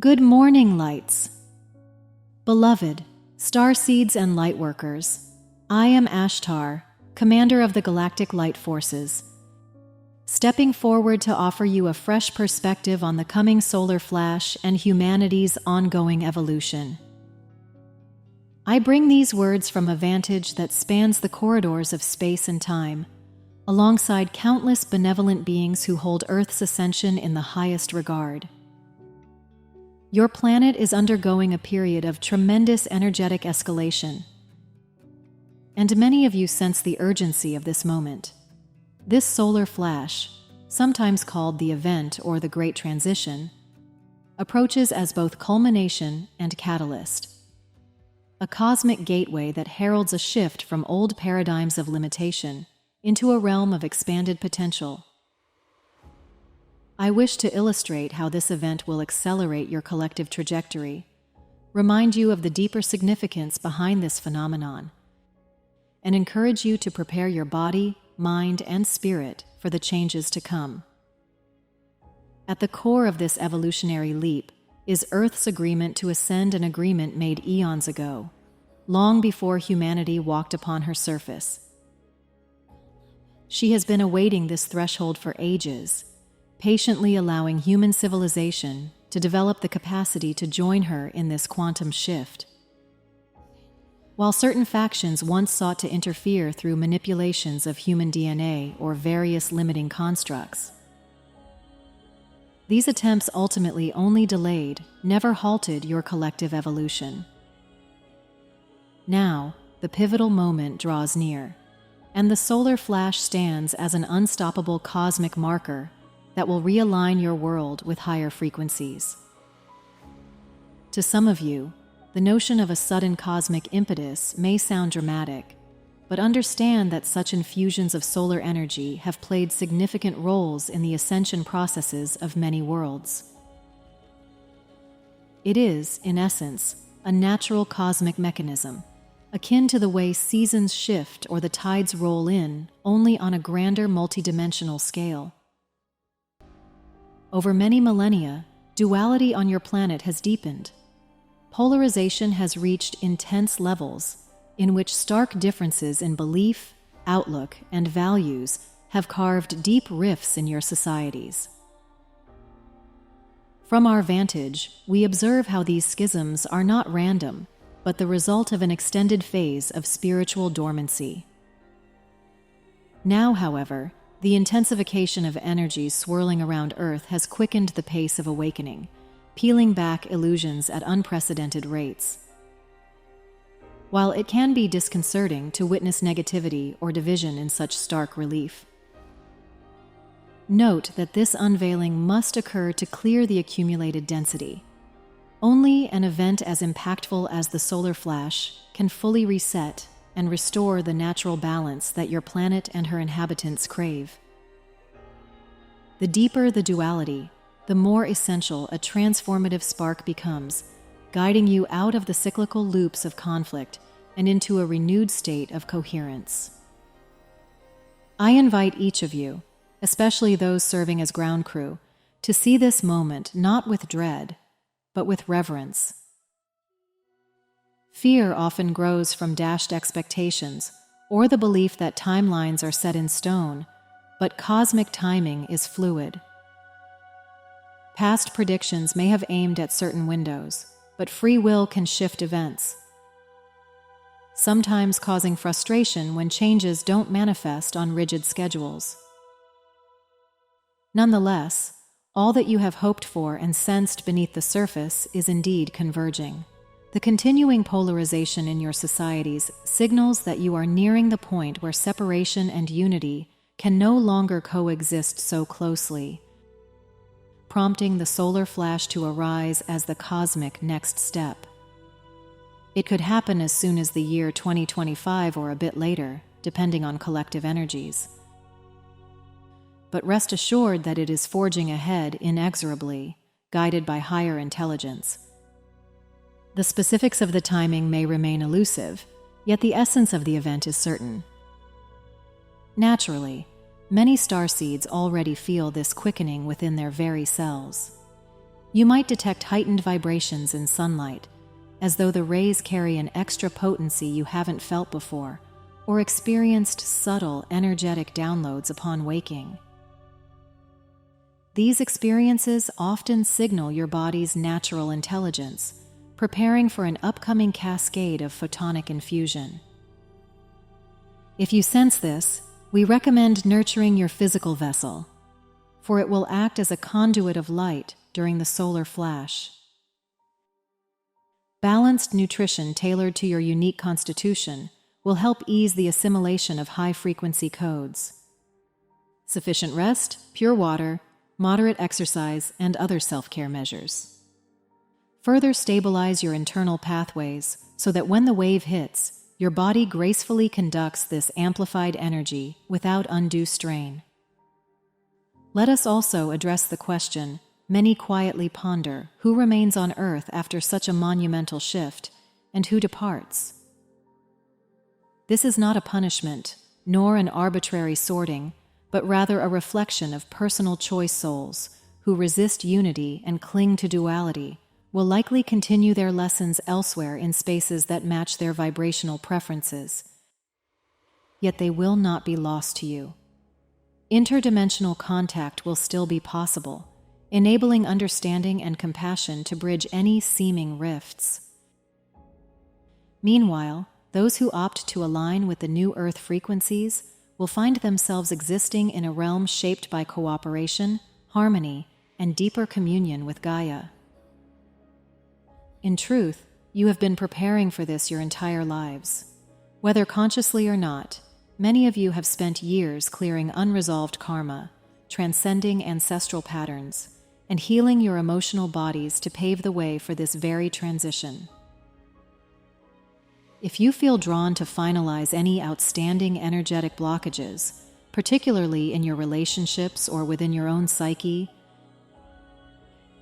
Good morning, lights. Beloved star seeds and light workers, I am Ashtar, commander of the Galactic Light Forces, stepping forward to offer you a fresh perspective on the coming solar flash and humanity's ongoing evolution. I bring these words from a vantage that spans the corridors of space and time, alongside countless benevolent beings who hold Earth's ascension in the highest regard. Your planet is undergoing a period of tremendous energetic escalation, and many of you sense the urgency of this moment. This solar flash, sometimes called the event or the Great Transition, approaches as both culmination and catalyst, a cosmic gateway that heralds a shift from old paradigms of limitation into a realm of expanded potential. I wish to illustrate how this event will accelerate your collective trajectory, remind you of the deeper significance behind this phenomenon, and encourage you to prepare your body, mind, and spirit for the changes to come. At the core of this evolutionary leap is Earth's agreement to ascend, an agreement made eons ago, long before humanity walked upon her surface. She has been awaiting this threshold for ages, patiently allowing human civilization to develop the capacity to join her in this quantum shift. While certain factions once sought to interfere through manipulations of human DNA or various limiting constructs, these attempts ultimately only delayed, never halted your collective evolution. Now, the pivotal moment draws near, and the solar flash stands as an unstoppable cosmic marker that will realign your world with higher frequencies. To some of you, the notion of a sudden cosmic impetus may sound dramatic, but understand that such infusions of solar energy have played significant roles in the ascension processes of many worlds. It is, in essence, a natural cosmic mechanism, akin to the way seasons shift or the tides roll in, only on a grander multidimensional scale. Over many millennia, duality on your planet has deepened. Polarization has reached intense levels, in which stark differences in belief, outlook, and values have carved deep rifts in your societies. From our vantage, we observe how these schisms are not random, but the result of an extended phase of spiritual dormancy. Now, however, the intensification of energy swirling around Earth has quickened the pace of awakening, peeling back illusions at unprecedented rates. While it can be disconcerting to witness negativity or division in such stark relief, note that this unveiling must occur to clear the accumulated density. Only an event as impactful as the solar flash can fully reset and restore the natural balance that your planet and her inhabitants crave. The deeper the duality, the more essential a transformative spark becomes, guiding you out of the cyclical loops of conflict and into a renewed state of coherence. I invite each of you, especially those serving as ground crew, to see this moment not with dread, but with reverence. Fear often grows from dashed expectations or the belief that timelines are set in stone, but cosmic timing is fluid. Past predictions may have aimed at certain windows, but free will can shift events, sometimes causing frustration when changes don't manifest on rigid schedules. Nonetheless, all that you have hoped for and sensed beneath the surface is indeed converging. The continuing polarization in your societies signals that you are nearing the point where separation and unity can no longer coexist so closely, prompting the solar flash to arise as the cosmic next step. It could happen as soon as the year 2025 or a bit later, depending on collective energies. But rest assured that it is forging ahead inexorably, guided by higher intelligence. The specifics of the timing may remain elusive, yet the essence of the event is certain. Naturally, many starseeds already feel this quickening within their very cells. You might detect heightened vibrations in sunlight, as though the rays carry an extra potency you haven't felt before, or experienced subtle, energetic downloads upon waking. These experiences often signal your body's natural intelligence, preparing for an upcoming cascade of photonic infusion. If you sense this, we recommend nurturing your physical vessel, for it will act as a conduit of light during the solar flash. Balanced nutrition tailored to your unique constitution will help ease the assimilation of high-frequency codes. Sufficient rest, pure water, moderate exercise, and other self-care measures further stabilize your internal pathways so that when the wave hits, your body gracefully conducts this amplified energy without undue strain. Let us also address the question many quietly ponder: who remains on Earth after such a monumental shift, and who departs? This is not a punishment, nor an arbitrary sorting, but rather a reflection of personal choice. Souls who resist unity and cling to duality will likely continue their lessons elsewhere in spaces that match their vibrational preferences. Yet they will not be lost to you. Interdimensional contact will still be possible, enabling understanding and compassion to bridge any seeming rifts. Meanwhile, those who opt to align with the new Earth frequencies will find themselves existing in a realm shaped by cooperation, harmony, and deeper communion with Gaia. In truth, you have been preparing for this your entire lives. Whether consciously or not, many of you have spent years clearing unresolved karma, transcending ancestral patterns, and healing your emotional bodies to pave the way for this very transition. If you feel drawn to finalize any outstanding energetic blockages, particularly in your relationships or within your own psyche,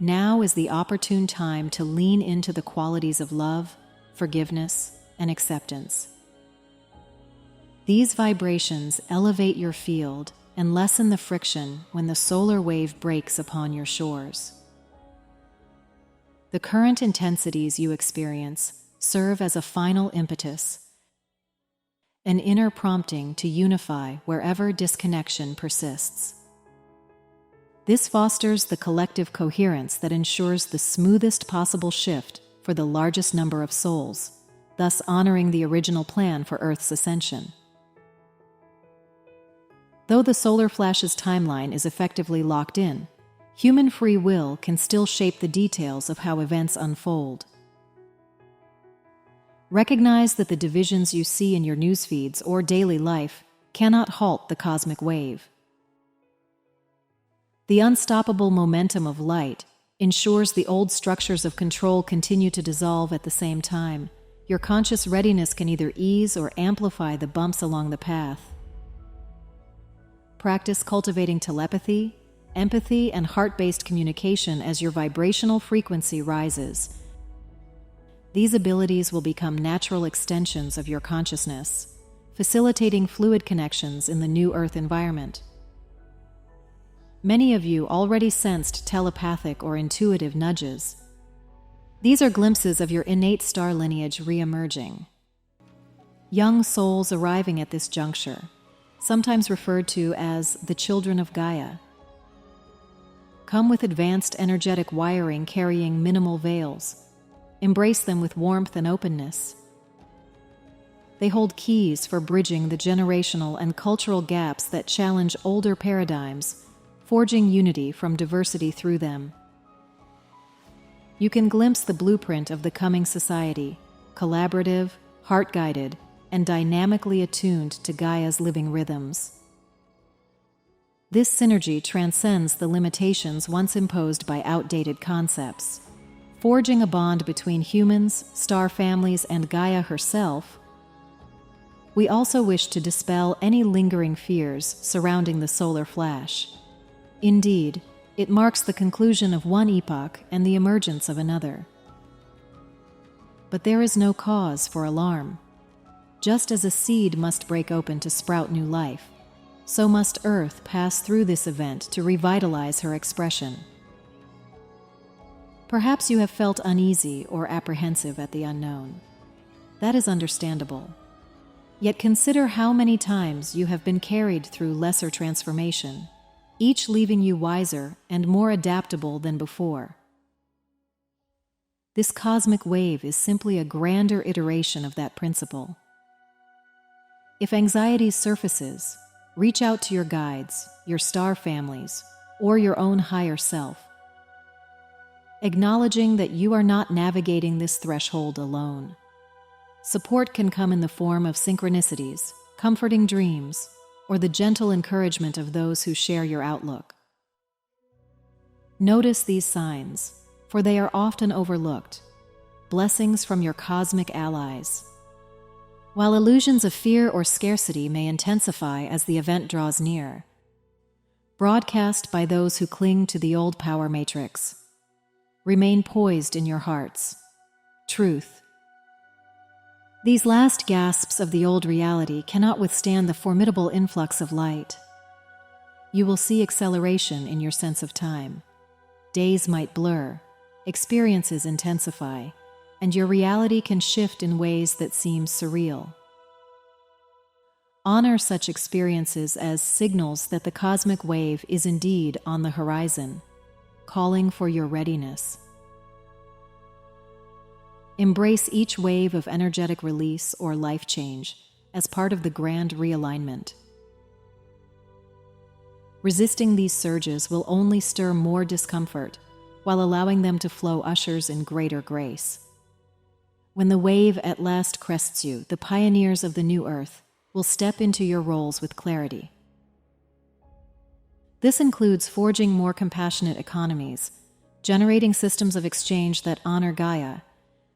now is the opportune time to lean into the qualities of love, forgiveness, and acceptance. These vibrations elevate your field and lessen the friction when the solar wave breaks upon your shores. The current intensities you experience serve as a final impetus, an inner prompting to unify wherever disconnection persists. This fosters the collective coherence that ensures the smoothest possible shift for the largest number of souls, thus honoring the original plan for Earth's ascension. Though the solar flash's timeline is effectively locked in, human free will can still shape the details of how events unfold. Recognize that the divisions you see in your news feeds or daily life cannot halt the cosmic wave. The unstoppable momentum of light ensures the old structures of control continue to dissolve at the same time. Your conscious readiness can either ease or amplify the bumps along the path. Practice cultivating telepathy, empathy, and heart-based communication as your vibrational frequency rises. These abilities will become natural extensions of your consciousness, facilitating fluid connections in the new Earth environment. Many of you already sensed telepathic or intuitive nudges. These are glimpses of your innate star lineage re-emerging. Young souls arriving at this juncture, sometimes referred to as the children of Gaia, come with advanced energetic wiring carrying minimal veils. Embrace them with warmth and openness. They hold keys for bridging the generational and cultural gaps that challenge older paradigms, forging unity from diversity through them. You can glimpse the blueprint of the coming society, collaborative, heart-guided, and dynamically attuned to Gaia's living rhythms. This synergy transcends the limitations once imposed by outdated concepts, forging a bond between humans, star families, and Gaia herself. We also wish to dispel any lingering fears surrounding the solar flash. Indeed, it marks the conclusion of one epoch and the emergence of another. But there is no cause for alarm. Just as a seed must break open to sprout new life, so must Earth pass through this event to revitalize her expression. Perhaps you have felt uneasy or apprehensive at the unknown. That is understandable. Yet consider how many times you have been carried through lesser transformation, each leaving you wiser and more adaptable than before. This cosmic wave is simply a grander iteration of that principle. If anxiety surfaces, reach out to your guides, your star families, or your own higher self, acknowledging that you are not navigating this threshold alone. Support can come in the form of synchronicities, comforting dreams, or the gentle encouragement of those who share your outlook. Notice these signs, for they are often overlooked, blessings from your cosmic allies. While illusions of fear or scarcity may intensify as the event draws near, broadcast by those who cling to the old power matrix, remain poised in your hearts. Truth. These last gasps of the old reality cannot withstand the formidable influx of light. You will see acceleration in your sense of time. Days might blur, experiences intensify, and your reality can shift in ways that seem surreal. Honor such experiences as signals that the cosmic wave is indeed on the horizon, calling for your readiness. Embrace each wave of energetic release or life change as part of the grand realignment. Resisting these surges will only stir more discomfort, while allowing them to flow ushers in greater grace. When the wave at last crests you, the pioneers of the new earth will step into your roles with clarity. This includes forging more compassionate economies, generating systems of exchange that honor Gaia,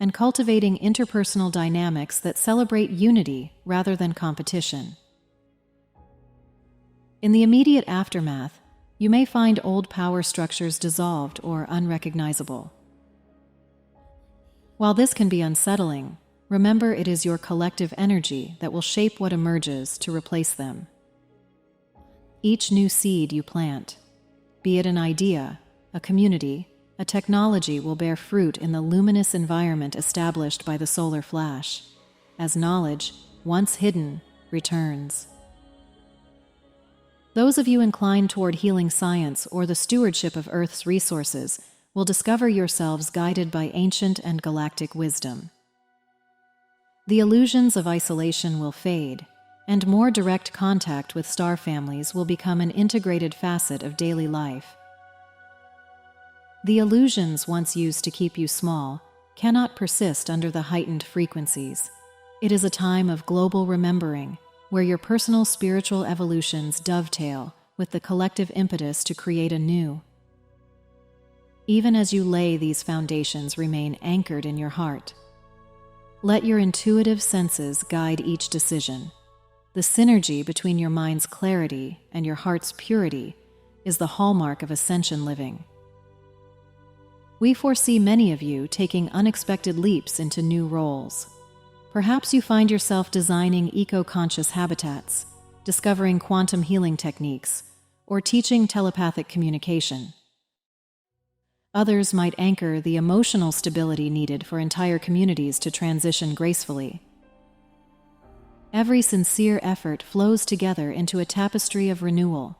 and cultivating interpersonal dynamics that celebrate unity rather than competition. In the immediate aftermath, you may find old power structures dissolved or unrecognizable. While this can be unsettling, remember it is your collective energy that will shape what emerges to replace them. Each new seed you plant, be it an idea, a community, a technology, will bear fruit in the luminous environment established by the solar flash, as knowledge, once hidden, returns. Those of you inclined toward healing science or the stewardship of Earth's resources will discover yourselves guided by ancient and galactic wisdom. The illusions of isolation will fade, and more direct contact with star families will become an integrated facet of daily life. The illusions once used to keep you small cannot persist under the heightened frequencies. It is a time of global remembering, where your personal spiritual evolutions dovetail with the collective impetus to create anew. Even as you lay these foundations, remain anchored in your heart. Let your intuitive senses guide each decision. The synergy between your mind's clarity and your heart's purity is the hallmark of ascension living. We foresee many of you taking unexpected leaps into new roles. Perhaps you find yourself designing eco-conscious habitats, discovering quantum healing techniques, or teaching telepathic communication. Others might anchor the emotional stability needed for entire communities to transition gracefully. Every sincere effort flows together into a tapestry of renewal,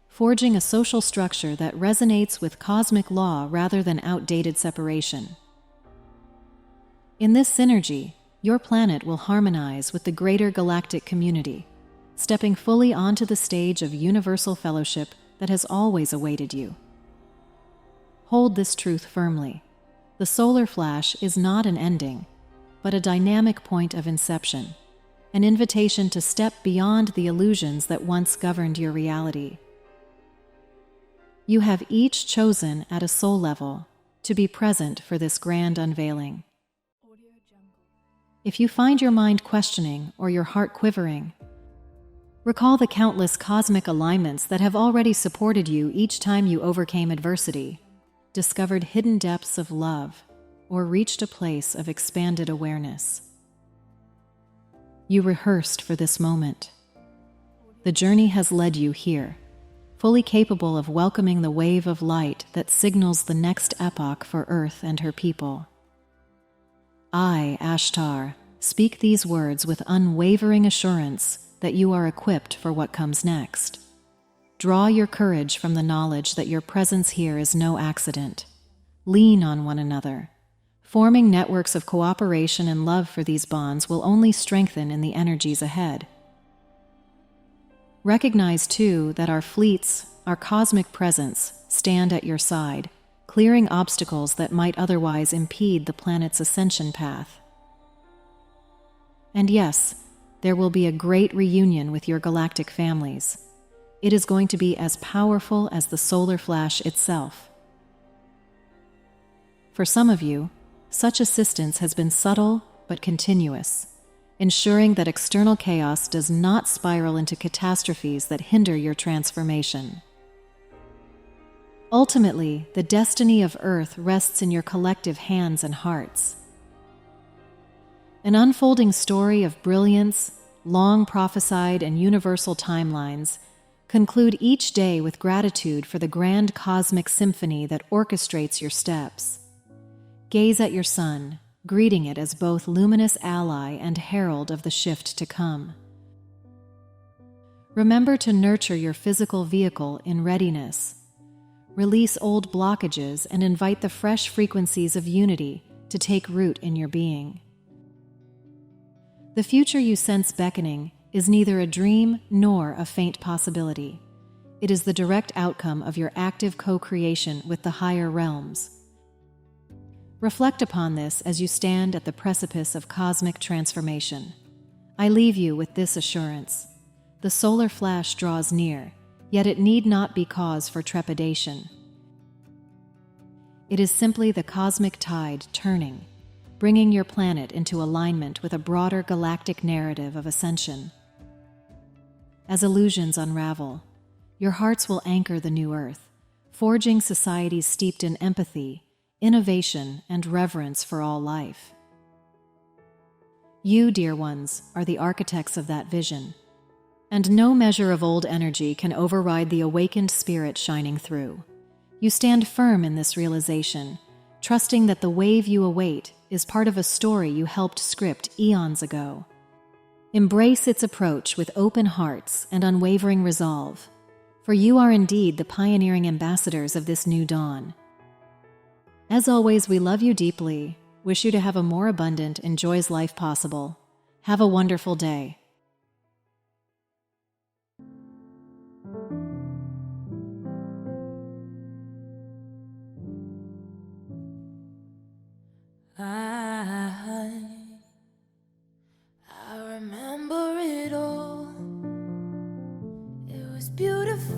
forging a social structure that resonates with cosmic law rather than outdated separation. In this synergy, your planet will harmonize with the greater galactic community, stepping fully onto the stage of universal fellowship that has always awaited you. Hold this truth firmly. The solar flash is not an ending, but a dynamic point of inception, an invitation to step beyond the illusions that once governed your reality. You have each chosen at a soul level to be present for this grand unveiling. If you find your mind questioning or your heart quivering, recall the countless cosmic alignments that have already supported you each time you overcame adversity, discovered hidden depths of love, or reached a place of expanded awareness. You rehearsed for this moment. The journey has led you here, fully capable of welcoming the wave of light that signals the next epoch for Earth and her people. I, Ashtar, speak these words with unwavering assurance that you are equipped for what comes next. Draw your courage from the knowledge that your presence here is no accident. Lean on one another. Forming networks of cooperation and love for these bonds will only strengthen in the energies ahead. Recognize, too, that our fleets, our cosmic presence, stand at your side, clearing obstacles that might otherwise impede the planet's ascension path. And yes, there will be a great reunion with your galactic families. It is going to be as powerful as the solar flash itself. For some of you, such assistance has been subtle but continuous, ensuring that external chaos does not spiral into catastrophes that hinder your transformation. Ultimately, the destiny of Earth rests in your collective hands and hearts. An unfolding story of brilliance, long prophesied and universal timelines, conclude each day with gratitude for the grand cosmic symphony that orchestrates your steps. Gaze at your sun, greeting it as both luminous ally and herald of the shift to come. Remember to nurture your physical vehicle in readiness. Release old blockages and invite the fresh frequencies of unity to take root in your being. The future you sense beckoning is neither a dream nor a faint possibility. It is the direct outcome of your active co-creation with the higher realms. Reflect upon this as you stand at the precipice of cosmic transformation. I leave you with this assurance. The solar flash draws near, yet it need not be cause for trepidation. It is simply the cosmic tide turning, bringing your planet into alignment with a broader galactic narrative of ascension. As illusions unravel, your hearts will anchor the new Earth, forging societies steeped in empathy, innovation, and reverence for all life. You, dear ones, are the architects of that vision, and no measure of old energy can override the awakened spirit shining through. You stand firm in this realization, trusting that the wave you await is part of a story you helped script eons ago. Embrace its approach with open hearts and unwavering resolve, for you are indeed the pioneering ambassadors of this new dawn. As always, we love you deeply, wish you to have a more abundant and joyous life possible. Have a wonderful day. I remember it all. It was beautiful.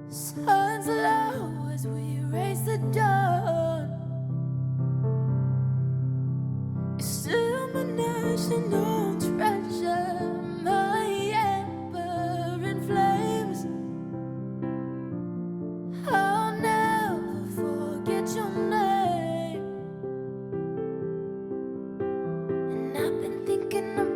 Sun's low as we raise the dawn. It's still my national treasure, my ember in flames. I'll never forget your name. And I've been thinking about